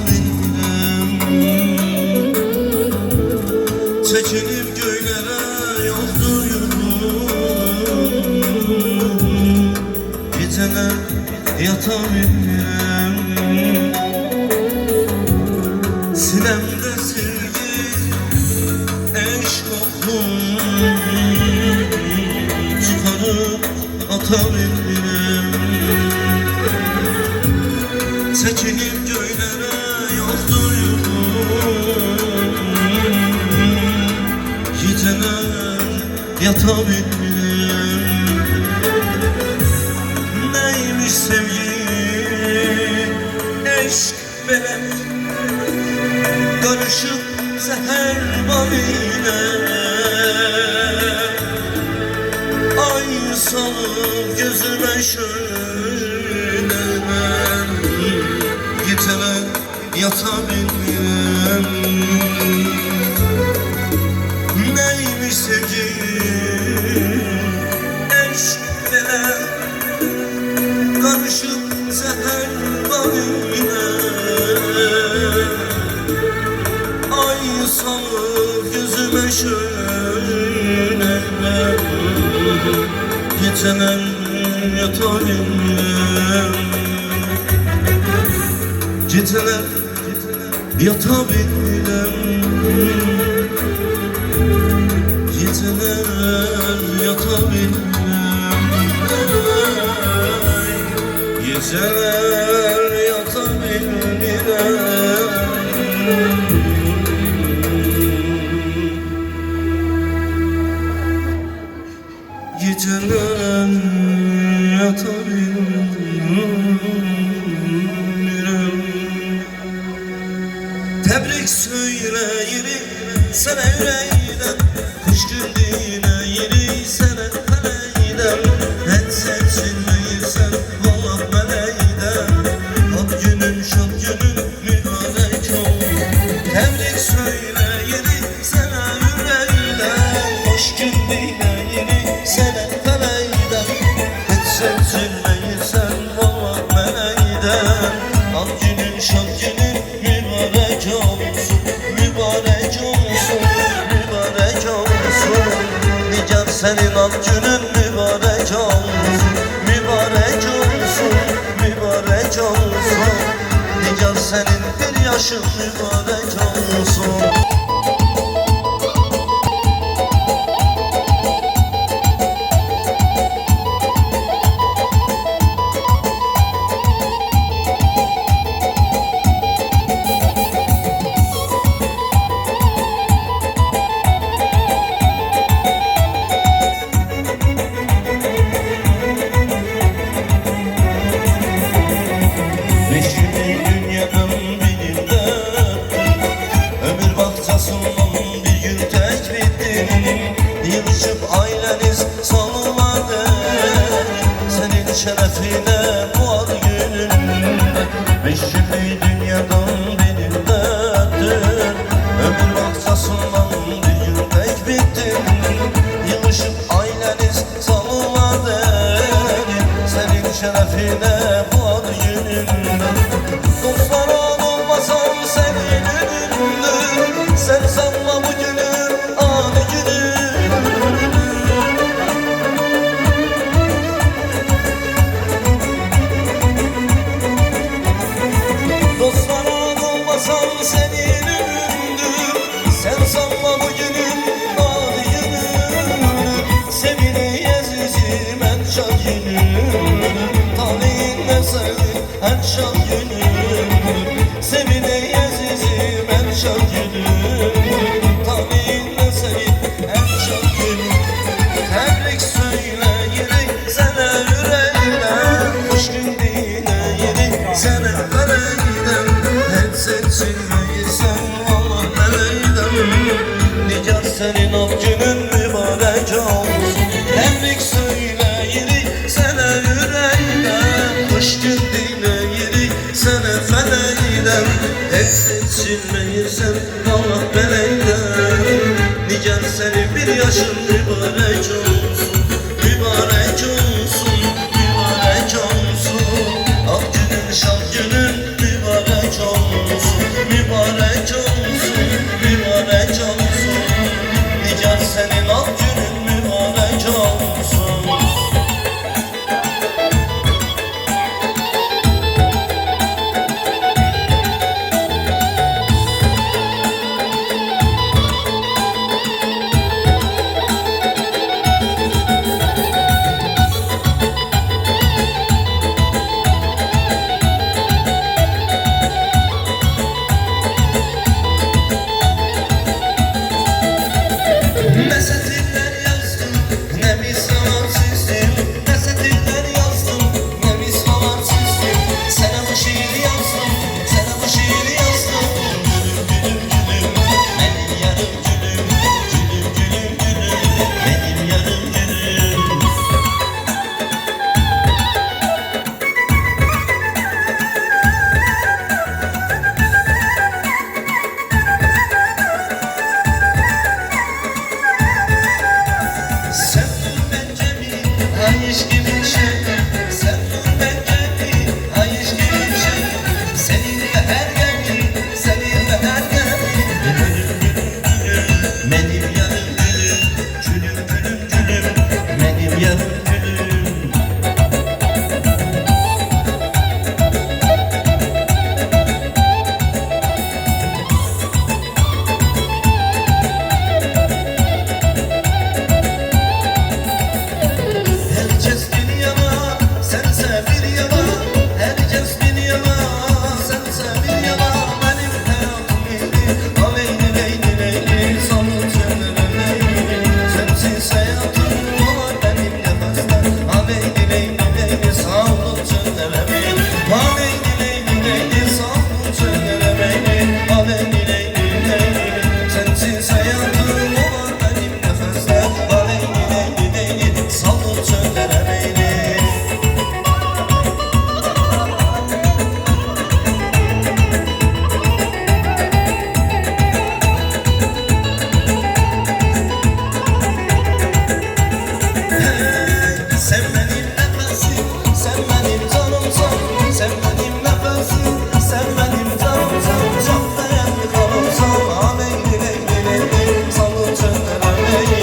bilmirəm. Çəkinib göylərə yoldur yurdum, gecələr yata bilmirəm. Sinəmdə sevgi, eşq oxum, çıxarıb ata bilmirəm. Çəkinib göylərə yoldur yurdum, gecələr yata bilmirəm. Neymiş sevgi, eşq belə, karışık seher baliyle. Ay salım gözüme şöyle, ben geceler yata bilmirəm. Neymiş sevgi, eşq belə, karışık seher baliyle. Ay salır gözüme şöyle, geceler yata bilmirəm. Geceler yata bilmirəm. Geceler yata bilmirəm. Geceler yata bilmirəm. Geceler yata bilmirəm. Tebrik söyleyirik sana yüreğden, kuş güldüğüne yeri sana feleyden. Et sen silmeyirsen vallahi meleyden, ad günün şad günün mübarek ol. Tebrik söyleyirik sana yüreğden, kuş güldüğüne yeri sana feleyden. Et sen silmeyirsen vallahi meleyden, ad günün şad günün mübarek olsun, mübarek olsun, mübarek olsun. Nigar senin ad günün mübarek olsun, mübarek olsun, mübarek olsun. Nigar senin bir yaşın mübarek olsun. Yılışıp aileniz salmadı, senin şerefine bu ad gününde. Beşikli dünyadan benim derdim, ömür bahçesinden bir gün tek bittim. Yılışıp aileniz salmadı, senin şerefine bu ad gününde. Dostların olmasam senin önünde, sen sanma bu günün adı günü. Senin üründür, sen sanma bugünün adı günün. Sevini ezizim en şad günün, talihinde sevdim en şad günün. Sevini ezizim en şad günün, talihinde sevdim en şad günün. Tebrik söyleyirik sana yüreğden, kuş güldüğüne yedik sana feleyden. Et seçilmeyirsen vallahi meleyden, nigar senin ad günün mübarek olsun. Tebrik söyleyirik sana yüreğden, kuş güldüğüne yedik sana feleyden. Et seçilmeyirsen vallahi meleyden, nigar senin bir yaşın mübarek olsun, mübarek olsun, mübarek olsun. Ad günün şad günün mübarek olsun. senin al günün mübarek olsun. Ne satırlar yazdım, ne misal çizdim. Ne satırlar yazdım, ne misal çizdim. Sana bu şiiri yazdım, sana bu şiiri yazdım. Gülüm gülüm gülüm, benim yarım gülüm. Gülüm gülüm gülüm, benim yarım gülüm. Sen dur bence mi, hayış gibi şey. Sen dur bence mi, hayış gibi şey. Seninle her gemi, seninle her gemi. Gülüm gülüm gülüm, benim yarım gülüm. Gülüm gülüm gülüm, benim yarım gülüm. Herkes bir yana, sense bir yana. Herkes bir yana, sense bir yana. Benim hayatım leyli, aleyli leyli leyli. Sandım senden leyli, sensiz hayatım var benim nefesler. Aleyli leyli leyli, sandım senden leyli. Aleyli leyli leyli, sandım senden leyli. Aleyli leyli leyli, sensiz hayatım var benim nefesler. Aleyli leyli leyli, sandım senden leyli. Sen benim nefesim, sen benim canımsan. Sen benim nefesim, sen benim canımsan. Çok değerli kanımsan. Aleyli leyli leyli, sandım senden leyli.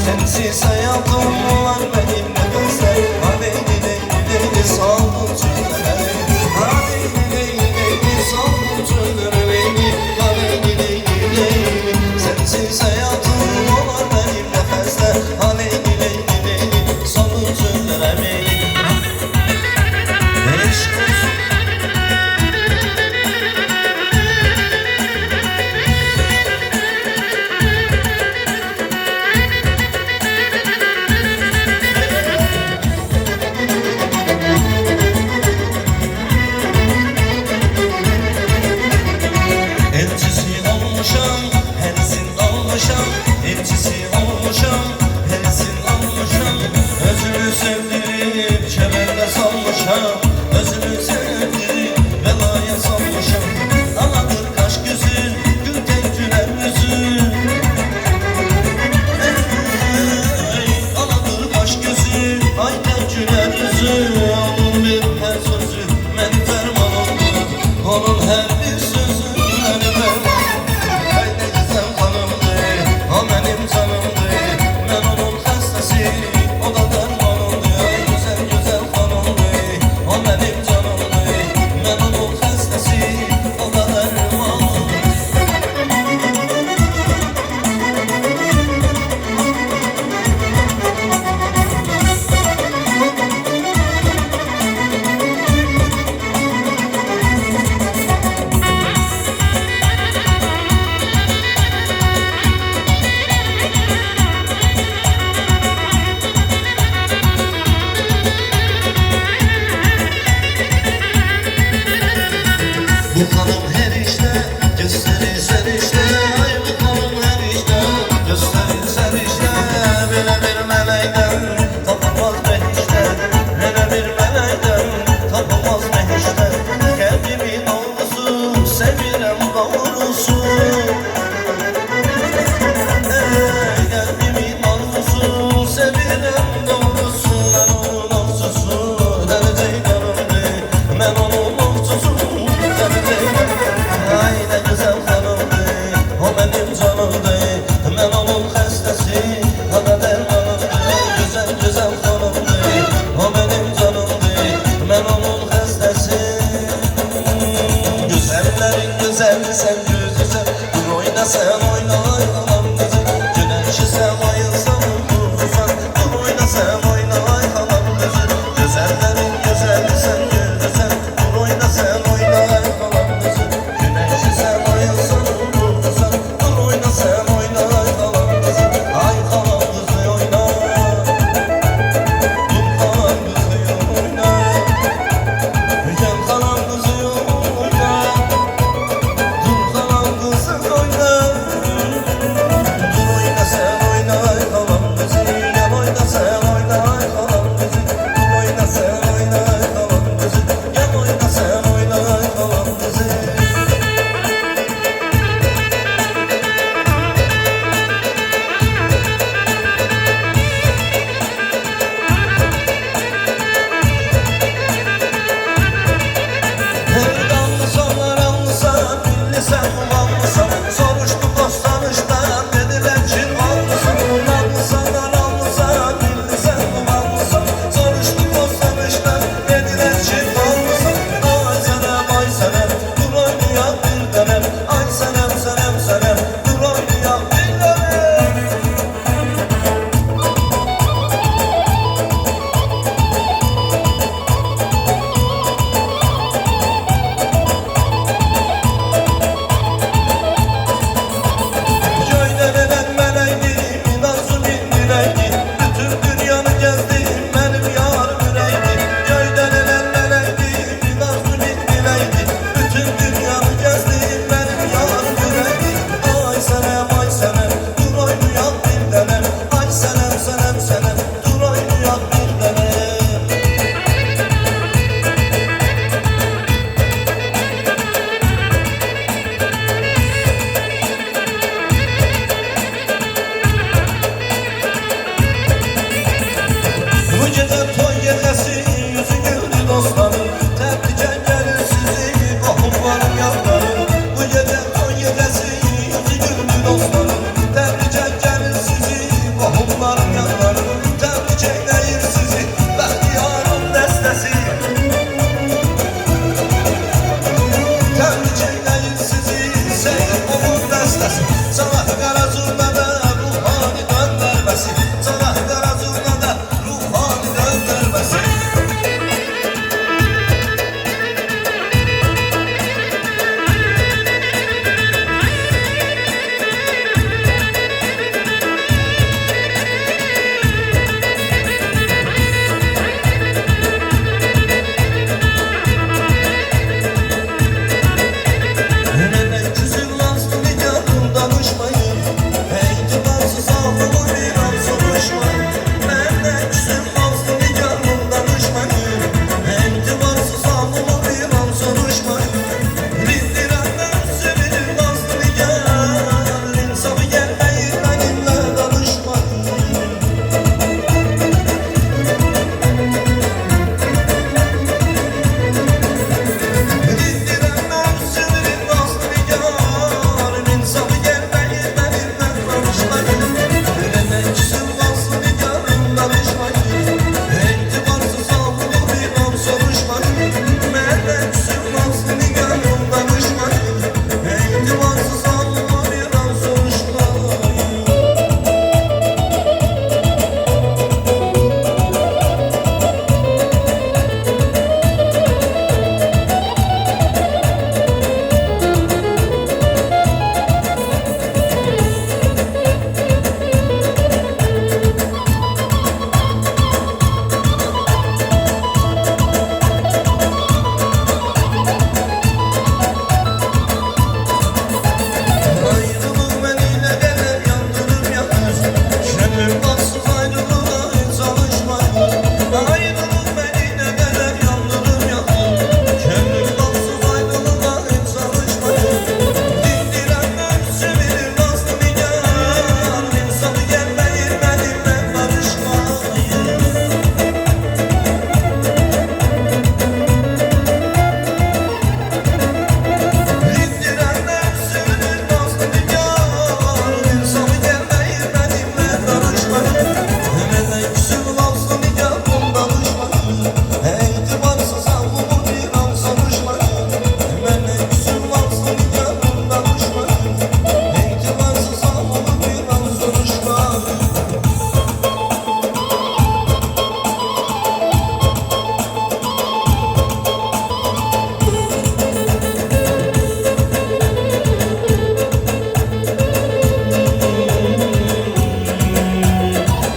Sensiz hayatım var benim nefesler. Aleyli leyli leyli, sandım senden leyli. Aleyli leyli leyli, sandım senden leyli. Aleyli leyli leyli, sensiz hayatım var benim nefesler. Aleyli leyli leyli, sandım senden leyli. Aşk olsun. sen uğurlusan. Dur oyna sen oyna ay kalan kızı. Güzellerin güzeli sen güzel. Dur oyna sen oyna ay kalan kızı. Güneşi sen ayılsan uğurlusan. Dur oyna sen oyna ay kalan kızı. Ay kalan kızı oyna. Dur kalan kızı oyna. Gel kalan kızı oyna. Dur kalan kızı oyna. Dur oyna sen oyna ay kalan kızı. Gel oyna sen oyna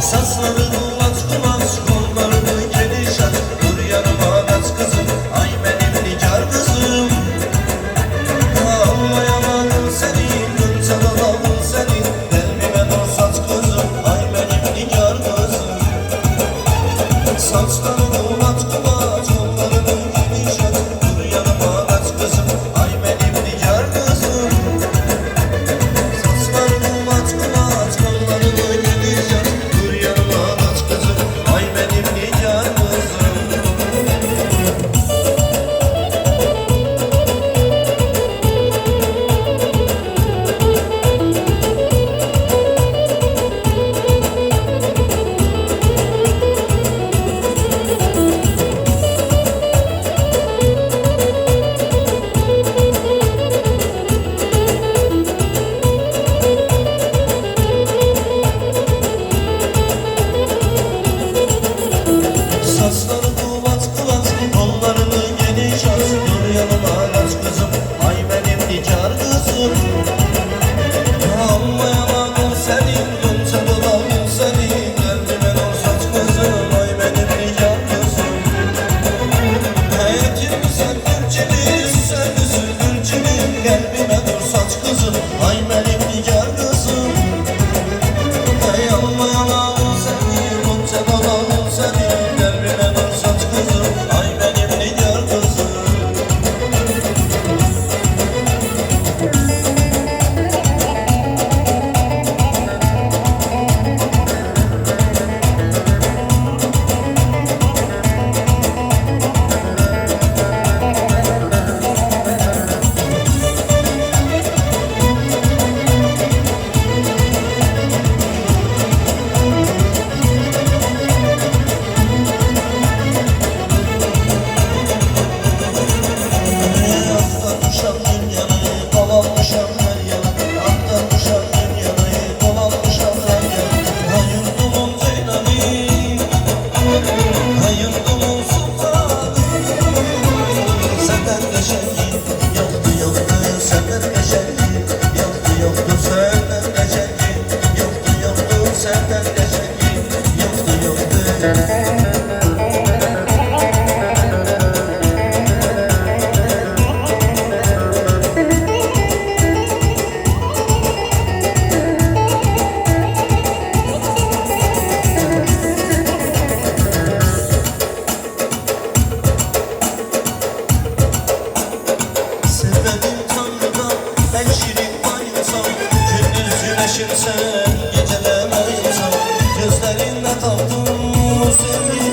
Saçları kulaç kulaç, kollarını geniş aç. Dur yanıma kaç kızım, ay benim nigar kızım. Anlayamadım seni, gönçel alalım seni. Elbime dur saç kızım, ay benim nigar kızım. Saçları kulaç kulaç, kollarını geniş aç. Dur yanıma kaç kızım, ay benim nigar kızım. Saçları kulaç kulaç, kollarını geniş aç. Dur yanıma kaç kızım, ay benim nigar kızım. Saçları kulaç kulaç, kollarını geniş aç. Dur yanıma kaç kızım, ay benim nigar kızım. Anlayamadım seni, gönçel olalım seni. Kalbime dur saç kızım, ay benim nigar kızım. Heyetim sen gülçeli, sen gülçeli. Kalbime dur saç kızım, ay benim nigar kızım. Anlayamadım seni, gönçel olalım seni. Kalbime dur saç kızım, ay benim nigar kızım. Atlatmışam dünyanı, dolanmışam her yana. Atlatmışam dünyanı, dolanmışam her yana. Hayırlımın Ceylanı, hayırlımın sultanı. Senden geçenli yoktu yoktu, senden geçenli yoktu yoktu, senden geçenli yoktu yoktu, senden geçenli yoktu yoktu. Sevmedim Tanrı'dan ben şirin bayılsam. Gündüz güneşimsen geceler ayılsam. Gözlerinde taptım sevgi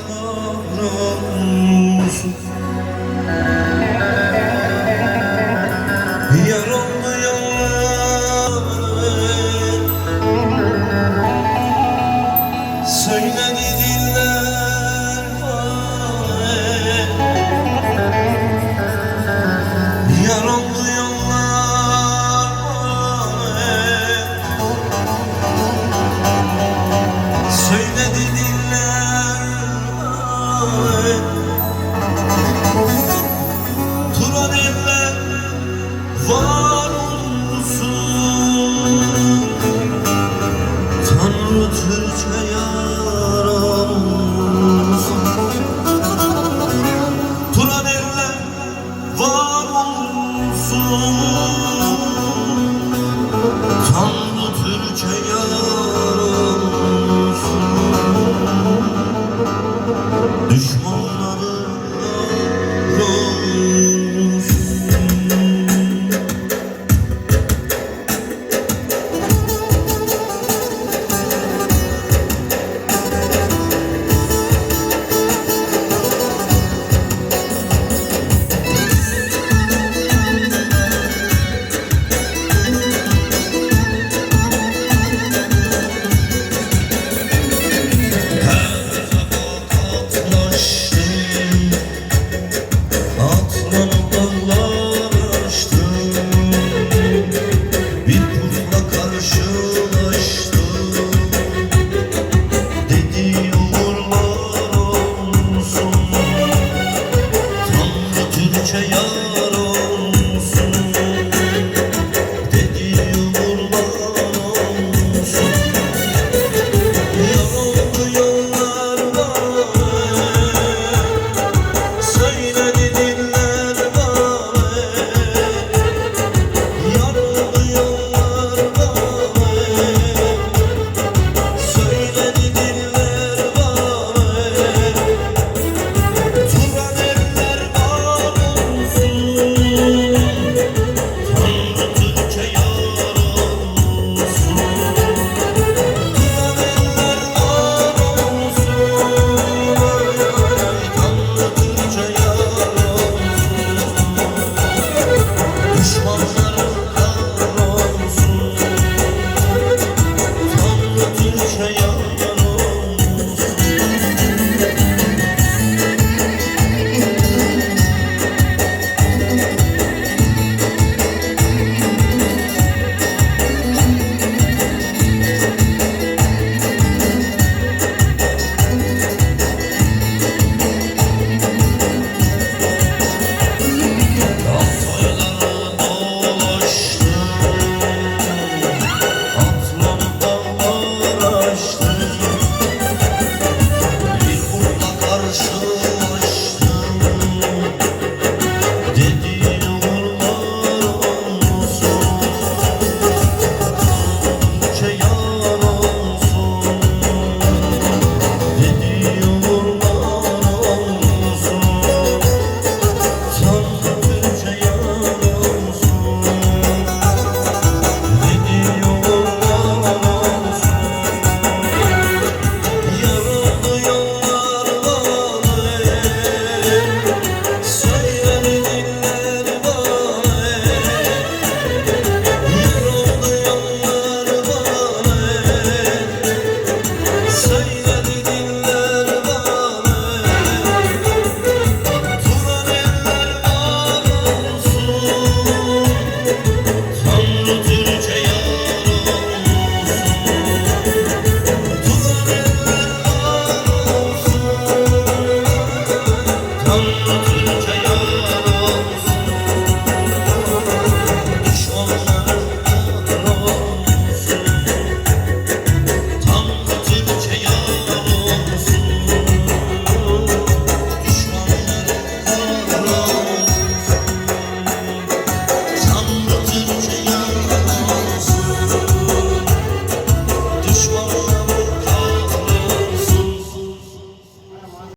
kahrolsun. Yar oldu yollar, söyledi diller var. Yar oldu yollar var, söyledi diller var. Turan eller var olsun, Tanrı Türk'e yar olsun. Turan eller var olsun, Tanrı Türk'e yar olsun. Düşmanları yar olsun. Tanrı